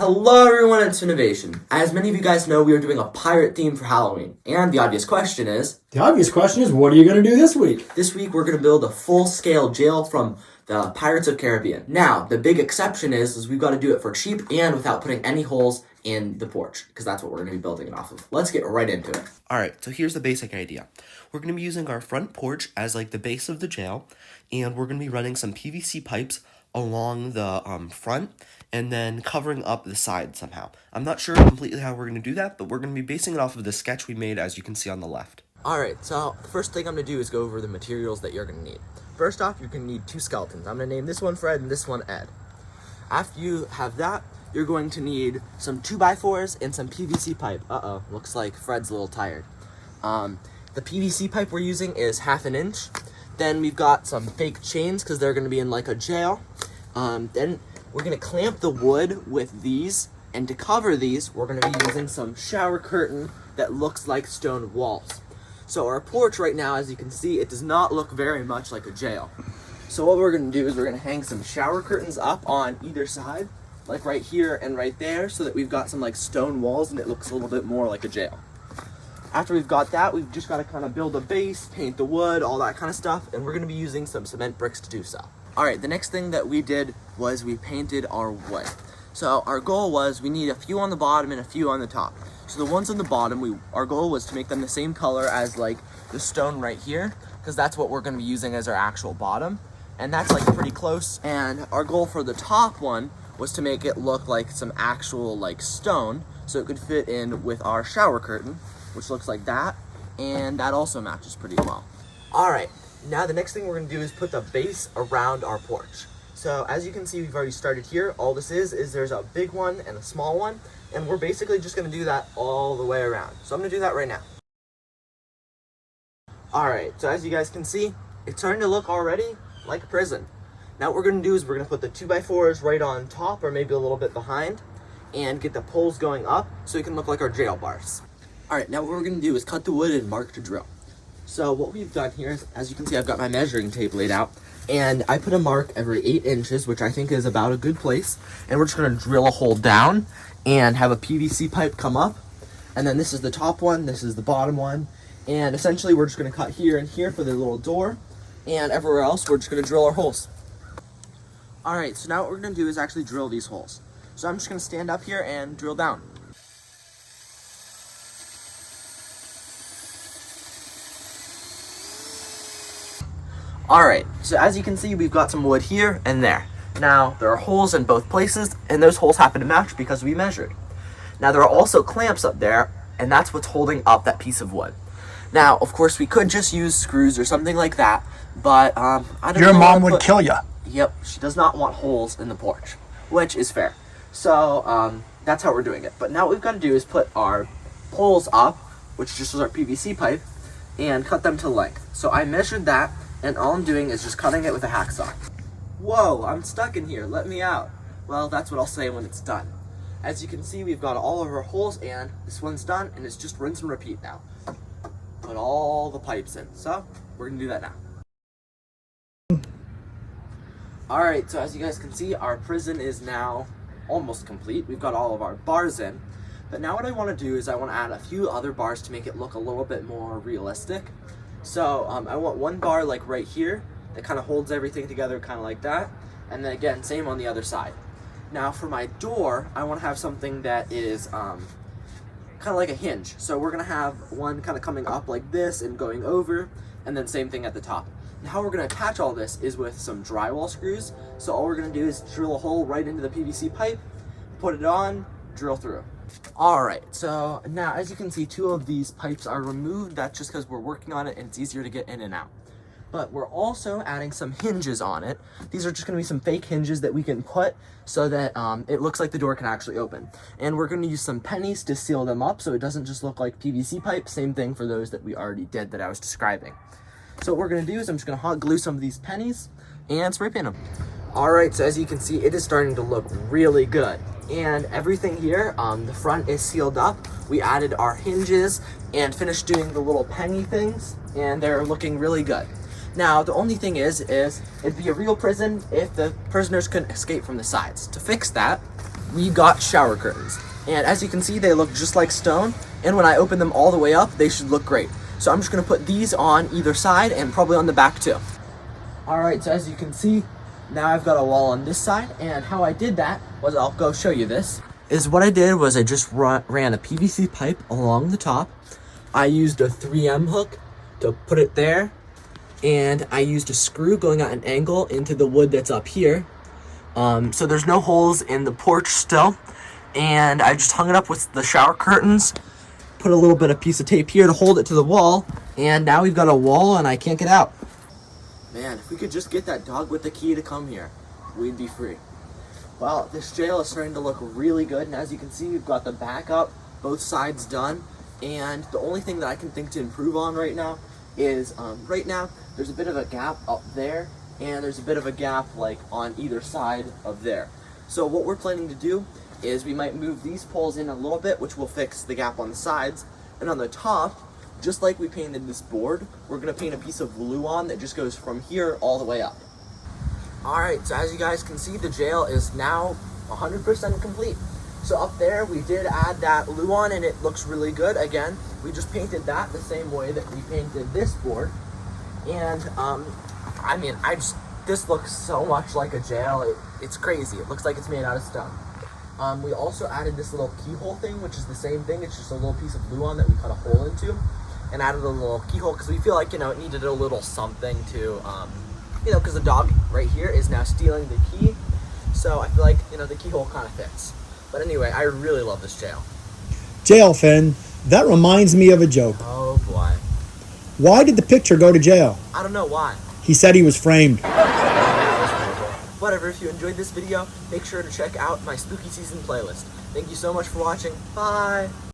Hello everyone, it's Finnovation. As many of you guys know, we are doing a pirate theme for Halloween. And the obvious question is, what are you going to do this week? This week we're going to build a full-scale jail from the Pirates of Caribbean. Now, the big exception is we've got to do it for cheap and without putting any holes in the porch, because that's what we're going to be building it off of. Let's get right into it. Alright, so here's the basic idea. We're going to be using our front porch as like the base of the jail, and we're going to be running some PVC pipes along the front and then covering up the side somehow. I'm not sure completely how we're going to do that, but we're going to be basing it off of the sketch we made, as you can see on the left. Alright, so the first thing I'm going to do is go over the materials that you're going to need. First off, you're going to need two skeletons. I'm going to name this one Fred and this one Ed. After you have that, you're going to need some 2x4s and some PVC pipe. Looks like Fred's a little tired. The PVC pipe we're using is 1/2 inch. Then we've got some fake chains because they're going to be in like a jail. Then we're going to clamp the wood with these, and to cover these, we're going to be using some shower curtain that looks like stone walls. So our porch right now, as you can see, it does not look very much like a jail. So what we're going to do is we're going to hang some shower curtains up on either side, like right here and right there, so that we've got some like stone walls and it looks a little bit more like a jail. After we've got that, we've just got to kind of build a base, paint the wood, all that kind of stuff, and we're going to be using some cement bricks to do so. Alright, the next thing that we did was we painted our wood. So our goal was we need a few on the bottom and a few on the top. So the ones on the bottom, our goal was to make them the same color as like the stone right here, because that's what we're going to be using as our actual bottom. And that's like pretty close. And our goal for the top one was to make it look like some actual like stone, so it could fit in with our shower curtain, which looks like that, and that also matches pretty well. Alright, now the next thing we're going to do is put the base around our porch. So as you can see, we've already started here. All this is there's a big one and a small one, and we're basically just going to do that all the way around. So I'm going to do that right now. Alright, so as you guys can see, it's starting to look already like a prison. Now what we're going to do is we're going to put the 2x4s right on top, or maybe a little bit behind, and get the poles going up so it can look like our jail bars. Alright, now what we're going to do is cut the wood and mark to drill. So what we've done here is, as you can see, I've got my measuring tape laid out, and I put a mark every 8 inches, which I think is about a good place, and we're just going to drill a hole down and have a PVC pipe come up, and then this is the top one, this is the bottom one, and essentially we're just going to cut here and here for the little door, and everywhere else we're just going to drill our holes. Alright, so now what we're going to do is actually drill these holes. So I'm just going to stand up here and drill down. Alright, so as you can see, we've got some wood here and there. Now, there are holes in both places, and those holes happen to match because we measured. Now, there are also clamps up there, and that's what's holding up that piece of wood. Now, of course, we could just use screws or something like that, but I don't know. Your mom would kill you. Yep, she does not want holes in the porch, which is fair. So, that's how we're doing it. But now what we've got to do is put our poles up, which just is our PVC pipe, and cut them to length. So I measured that, and all I'm doing is just cutting it with a hacksaw. Whoa, I'm stuck in here, let me out. Well, that's what I'll say when it's done. As you can see, we've got all of our holes, and this one's done, and it's just rinse and repeat now. Put all the pipes in. So, we're gonna do that now. Alright, so as you guys can see, our prison is now almost complete. We've got all of our bars in. But now what I want to do is I want to add a few other bars to make it look a little bit more realistic. So I want one bar like right here that kind of holds everything together, kind of like that. And then again, same on the other side. Now for my door, I want to have something that is kind of like a hinge. So we're going to have one kind of coming up like this and going over, and then same thing at the top. And how we're going to attach all this is with some drywall screws. So all we're going to do is drill a hole right into the PVC pipe, put it on, drill through. Alright, so now as you can see, 2 of these pipes are removed. That's just because we're working on it and it's easier to get in and out. But we're also adding some hinges on it. These are just going to be some fake hinges that we can put so that it looks like the door can actually open. And we're going to use some pennies to seal them up so it doesn't just look like PVC pipe. Same thing for those that we already did that I was describing. So what we're going to do is I'm just going to hot glue some of these pennies and spray paint them. Alright, so as you can see, it is starting to look really good. And everything here, the front is sealed up. We added our hinges and finished doing the little penny things, and they're looking really good. Now, the only thing is it'd be a real prison if the prisoners couldn't escape from the sides. To fix that, we got shower curtains. And as you can see, they look just like stone, and when I open them all the way up, they should look great. So I'm just gonna put these on either side and probably on the back too. All right, so as you can see, now I've got a wall on this side, and how I did that was, I'll go show you this, is what I did was I just ran a PVC pipe along the top. I used a 3M hook to put it there, and I used a screw going at an angle into the wood that's up here. So there's no holes in the porch still, and I just hung it up with the shower curtains, put a little bit of piece of tape here to hold it to the wall, and now we've got a wall and I can't get out. Man, if we could just get that dog with the key to come here, we'd be free. Well, this jail is starting to look really good, and as you can see, we've got the back up, both sides done, and the only thing that I can think to improve on right now is, right now, there's a bit of a gap up there, and there's a bit of a gap, like, on either side of there. So what we're planning to do is we might move these poles in a little bit, which will fix the gap on the sides, and on the top, just like we painted this board, we're gonna paint a piece of glue on that just goes from here all the way up. Alright, so as you guys can see, the jail is now 100% complete. So up there, we did add that glue on, and it looks really good. Again, we just painted that the same way that we painted this board. And, I mean, this looks so much like a jail, it's crazy. It looks like it's made out of stone. We also added this little keyhole thing, which is the same thing. It's just a little piece of glue on that we cut a hole into, and added a little keyhole because we feel like, you know, it needed a little something to, you know, because the dog right here is now stealing the key. So I feel like, you know, the keyhole kind of fits. But anyway, I really love this jail. Jail, Finn. That reminds me of a joke. Oh boy. Why did the picture go to jail? I don't know why. He said he was framed. Whatever, if you enjoyed this video, make sure to check out my spooky season playlist. Thank you so much for watching. Bye!